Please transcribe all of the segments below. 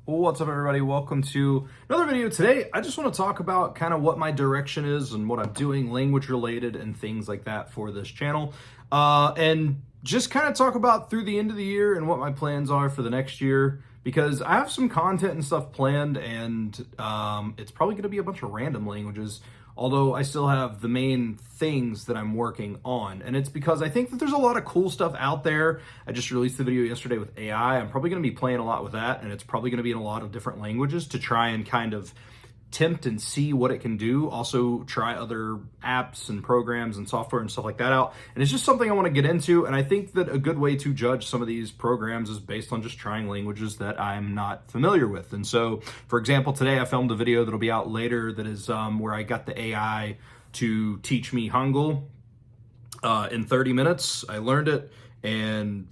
What's up, everybody? Welcome to another video. Today, I just want to talk about kind of what my direction is and what I'm doing language related and things like that for this channel. And just kind of talk about through the end of the year and what my plans are for the next year, because I have some content and stuff planned, and it's probably going to be a bunch of random languages, although I still have the main things that I'm working on. And it's because I think that there's a lot of cool stuff out there. I just released the video yesterday with AI. I'm probably going to be playing a lot with that, and it's probably going to be in a lot of different languages to try and kind of tempt and see what it can do. Also try other apps and programs and software and stuff like that out. And it's just something I want to get into. And I think that a good way to judge some of these programs is based on just trying languages that I'm not familiar with. And so, for example, today I filmed a video that'll be out later that is where I got the AI to teach me Hangul in 30 minutes. I learned it and,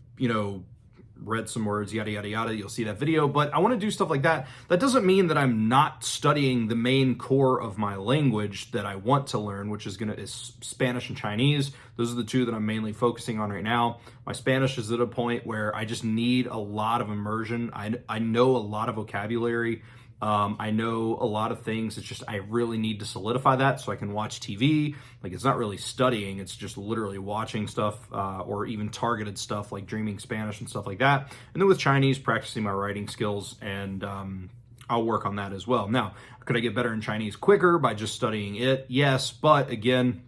read some words, yada, yada, yada. You'll see that video, but I want to do stuff like that. That doesn't mean that I'm not studying the main core of my language that I want to learn, which is Spanish and Chinese. Those are the two that I'm mainly focusing on right now. My Spanish is at a point where I just need a lot of immersion. I know a lot of vocabulary. I know a lot of things. It's just I really need to solidify that so I can watch TV. Like, it's not really studying. It's just literally watching stuff or even targeted stuff like Dreaming Spanish and stuff like that. And then with Chinese, practicing my writing skills, and I'll work on that as well. Now, could I get better in Chinese quicker by just studying it? Yes, but again,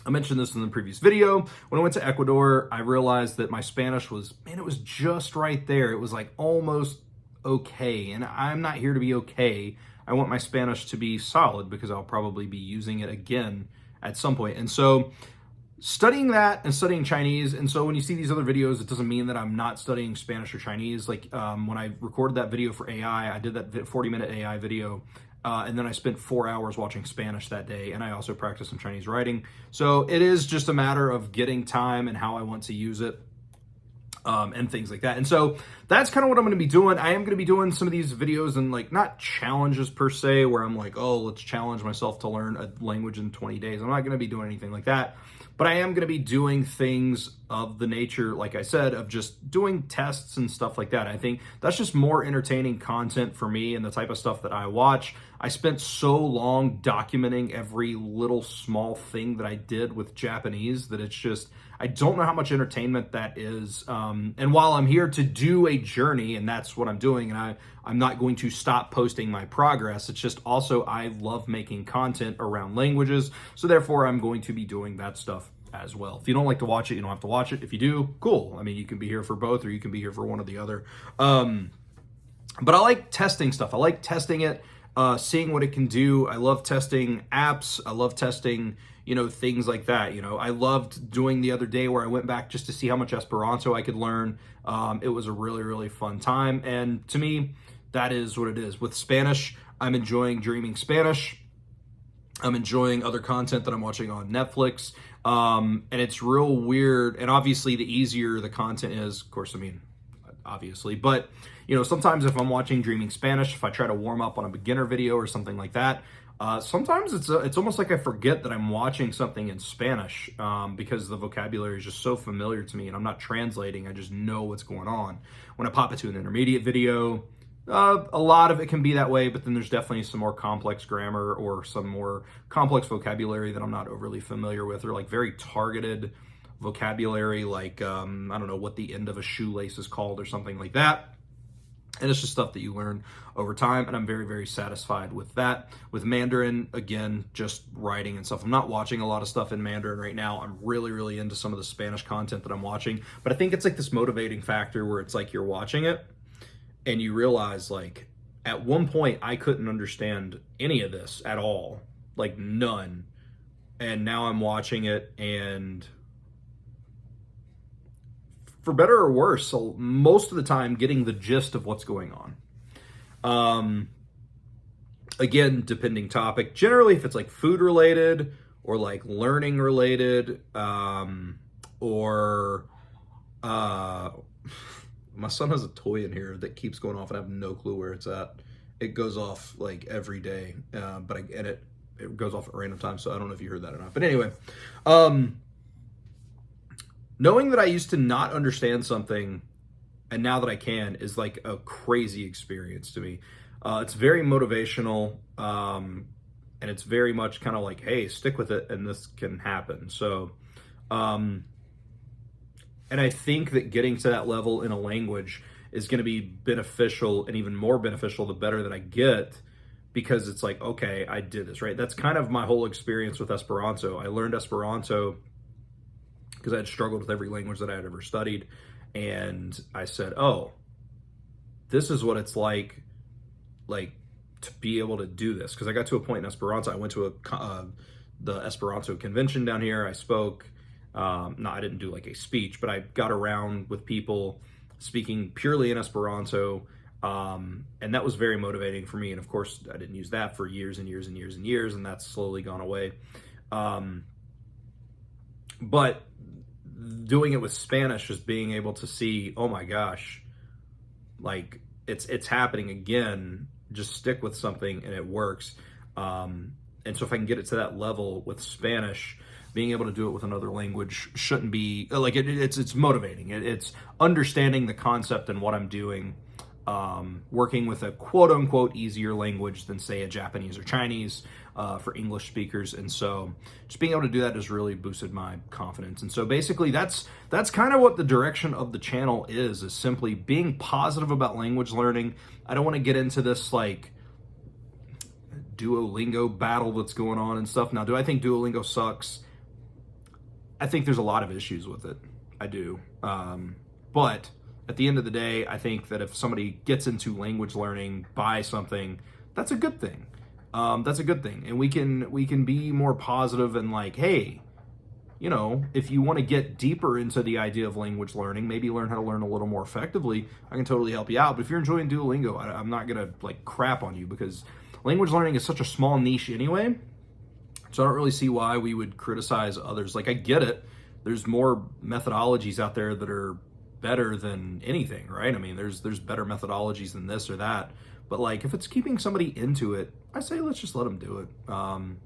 I mentioned this in the previous video. When I went to Ecuador, I realized that my Spanish was, it was just right there. It was like almost okay, and I'm not here to be okay. I want my Spanish to be solid because I'll probably be using it again at some point. And so studying that and studying Chinese, and so when you see these other videos, it doesn't mean that I'm not studying Spanish or Chinese. Like when I recorded that video for AI, I did that 40-minute AI video, and then I spent 4 hours watching Spanish that day, and I also practiced some Chinese writing. So it is just a matter of getting time and how I want to use it. And things like that. And so that's kind of what I'm going to be doing. I am going to be doing some of these videos and like not challenges per se, where I'm like, oh, let's challenge myself to learn a language in 20 days. I'm not going to be doing anything like that, but I am going to be doing things of the nature, like I said, of just doing tests and stuff like that. I think that's just more entertaining content for me and the type of stuff that I watch. I spent so long documenting every little small thing that I did with Japanese that it's just, I don't know how much entertainment that is. And while I'm here to do a journey, and that's what I'm doing, and I'm not going to stop posting my progress, it's just also I love making content around languages, so therefore I'm going to be doing that stuff as well. If you don't like to watch it, you don't have to watch it. If you do, cool. I mean, you can be here for both, or you can be here for one or the other. But I like testing stuff. I like testing it, seeing what it can do. I love testing apps. I love testing, things like that. I loved doing the other day where I went back just to see how much Esperanto I could learn. It was a really, really fun time. And to me, that is what it is. With Spanish, I'm enjoying Dreaming Spanish. I'm enjoying other content that I'm watching on Netflix. And it's real weird. And obviously, the easier the content is, of course, obviously, but sometimes if I'm watching Dreaming Spanish, if I try to warm up on a beginner video or something like that, sometimes it's almost like I forget that I'm watching something in Spanish because the vocabulary is just so familiar to me, and I'm not translating. I just know what's going on. When I pop it to an intermediate video, a lot of it can be that way, but then there's definitely some more complex grammar or some more complex vocabulary that I'm not overly familiar with, or like very targeted vocabulary, like I don't know what the end of a shoelace is called or something like that. And it's just stuff that you learn over time, and I'm very, very satisfied with that. With Mandarin, again, just writing and stuff. I'm not watching a lot of stuff in Mandarin right now. I'm really, really into some of the Spanish content that I'm watching, but I think it's like this motivating factor where it's like you're watching it and you realize, like, at one point I couldn't understand any of this at all, like none. And now I'm watching it, and for better or worse, so most of the time getting the gist of what's going on. Again, depending topic. Generally, if it's like food related or like learning related, or my son has a toy in here that keeps going off and I have no clue where it's at. It goes off like every day, but it goes off at random times, so I don't know if you heard that or not. But anyway, knowing that I used to not understand something and now that I can is like a crazy experience to me. It's very motivational, and it's very much kind of like, hey, stick with it, and this can happen. So, and I think that getting to that level in a language is going to be beneficial, and even more beneficial the better that I get, because it's like, okay, I did this, right? That's kind of my whole experience with Esperanto. I learned Esperanto because I had struggled with every language that I had ever studied. And I said, oh, this is what it's like to be able to do this. Because I got to a point in Esperanto, I went to the Esperanto convention down here. I spoke, no, I didn't do like a speech, but I got around with people speaking purely in Esperanto. And that was very motivating for me. And of course, I didn't use that for years and years and years and years, and that's slowly gone away. But doing it with Spanish, just being able to see, oh my gosh, like it's happening again. Just stick with something and it works. And so if I can get it to that level with Spanish, being able to do it with another language shouldn't be like it's motivating. It's understanding the concept and what I'm doing. Working with a quote unquote easier language than say a Japanese or Chinese for English speakers. And so just being able to do that has really boosted my confidence. And so basically that's kind of what the direction of the channel is simply being positive about language learning. I don't want to get into this like Duolingo battle that's going on and stuff. Now, do I think Duolingo sucks? I think there's a lot of issues with it. I do. But at the end of the day, I think that if somebody gets into language learning by something, that's a good thing. That's a good thing. And we can be more positive and like, hey, you know, if you want to get deeper into the idea of language learning, maybe learn how to learn a little more effectively, I can totally help you out. But if you're enjoying Duolingo, I'm not going to like crap on you, because language learning is such a small niche anyway. So I don't really see why we would criticize others. Like, I get it. There's more methodologies out there that are better than anything, right? I mean, there's better methodologies than this or that. But like, if it's keeping somebody into it, I say let's just let them do it.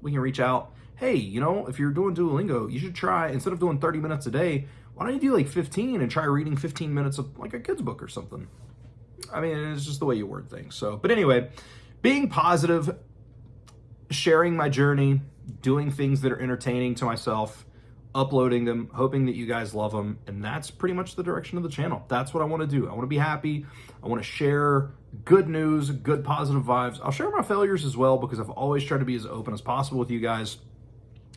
We can reach out. Hey, you know, if you're doing Duolingo, you should try, instead of doing 30 minutes a day, why don't you do like 15 and try reading 15 minutes of like a kid's book or something? I mean, it's just the way you word things. So, but anyway, being positive, sharing my journey, doing things that are entertaining to myself, uploading them, hoping that you guys love them. And that's pretty much the direction of the channel. That's what I want to do. I want to be happy. I want to share good news, good positive vibes. I'll share my failures as well, because I've always tried to be as open as possible with you guys.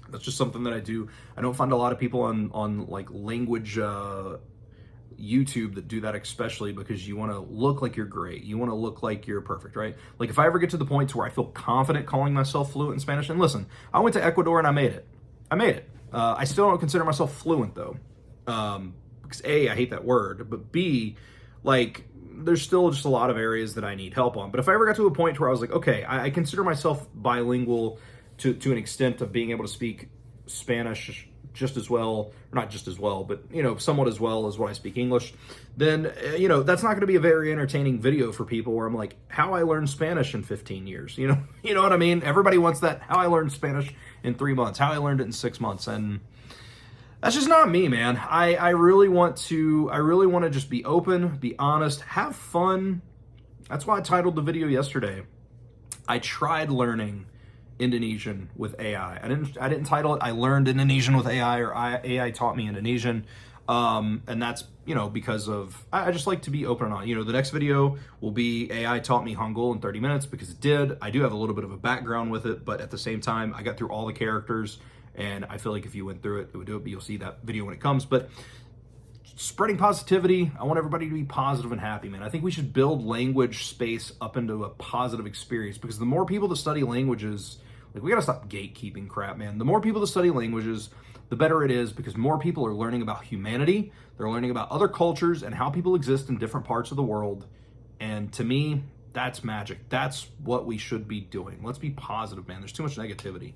That's just something that I do. I don't find a lot of people on like language YouTube that do that, especially because you want to look like you're great. You want to look like you're perfect, right? Like if I ever get to the point where I feel confident calling myself fluent in Spanish, and listen, I went to Ecuador and I made it. I still don't consider myself fluent though, because A, I hate that word, but B, like there's still just a lot of areas that I need help on. But if I ever got to a point where I was like, okay, I consider myself bilingual to an extent of being able to speak Spanish just as well, or not just as well, but you know, somewhat as well as what I speak English, then you know, that's not going to be a very entertaining video for people where I'm like, how I learned Spanish in 15 years, you know what I mean? Everybody wants that, how I learned Spanish in 3 months, how I learned it in 6 months, and that's just not me, man. I really want to just be open, be honest, have fun. That's why I titled the video yesterday, I tried learning Indonesian with AI. I didn't title it I learned Indonesian with AI, or AI taught me Indonesian. And that's, you know, because of, I just like to be open and honest. You know, the next video will be AI taught me Hangul in 30 minutes, because it did. I do have a little bit of a background with it, but at the same time, I got through all the characters, and I feel like if you went through it, it would do it, but you'll see that video when it comes. But spreading positivity, I want everybody to be positive and happy, man. I think we should build language space up into a positive experience, because the more people that study languages, like, we gotta stop gatekeeping crap, man. The more people that study languages, the better it is, because more people are learning about humanity, they're learning about other cultures and how people exist in different parts of the world. And to me, that's magic. That's what we should be doing. Let's be positive, man. There's too much negativity.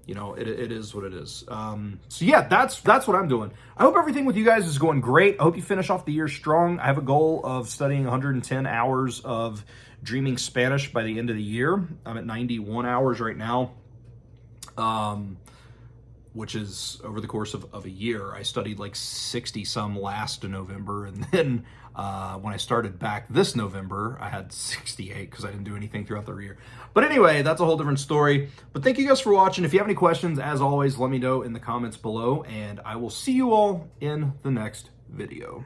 You know, it is what it is. So yeah, that's what I'm doing. I hope everything with you guys is going great. I hope you finish off the year strong. I have a goal of studying 110 hours of Dreaming Spanish by the end of the year. I'm at 91 hours right now. Which is over the course of a year. I studied like 60 some last November, and then When I started back this November, I had 68 because I didn't do anything throughout the year. But anyway, that's a whole different story. But thank you guys for watching. If you have any questions, as always, let me know in the comments below, and I will see you all in the next video.